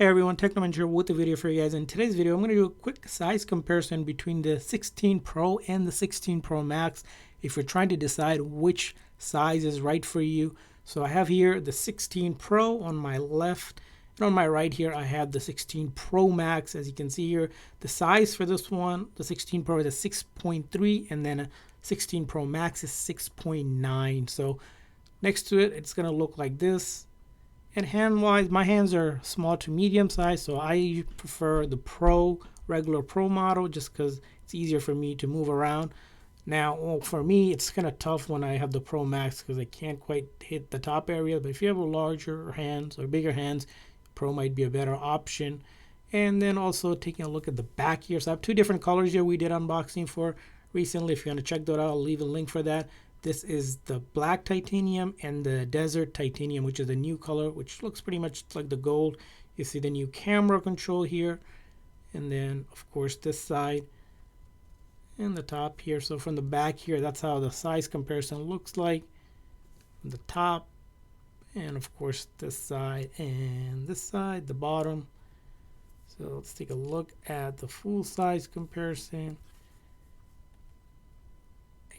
Hey everyone, Technoman here with a video for you guys. In today's video, I'm going to do a quick size comparison between the 16 Pro and the 16 Pro Max if you're trying to decide which size is right for you. So I have here the 16 Pro on my left, and on my right here I have the 16 Pro Max. As you can see here, the size for this one, the 16 Pro is a 6.3 and then a 16 Pro Max is 6.9. So next to it, it's going to look like this. And hand-wise, my hands are small to medium size, so I prefer the regular Pro model, just because it's easier for me to move around. Now, for me, it's kind of tough when I have the Pro Max because I can't quite hit the top area. But if you have larger hands or bigger hands, Pro might be a better option. And then also taking a look at the back here. So I have two different colors here we did unboxing for recently. If you want to check that out, I'll leave a link for that. This is the black titanium and the desert titanium, which is a new color, which looks pretty much like the gold. You see the new camera control here. And then, of course, this side and the top here. So from the back here, that's how the size comparison looks like. From the top, and of course, this side and this side, the bottom. So let's take a look at the full size comparison.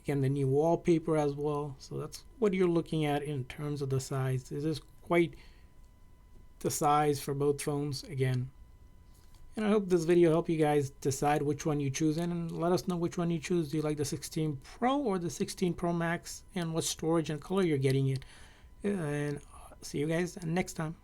Again, the new wallpaper as well. So that's what you're looking at in terms of the size. This is quite the size for both phones again. And I hope this video helped you guys decide which one you choose and let us know which one you choose. Do you like the 16 Pro or the 16 Pro Max, and what storage and color you're getting it? And see you guys next time.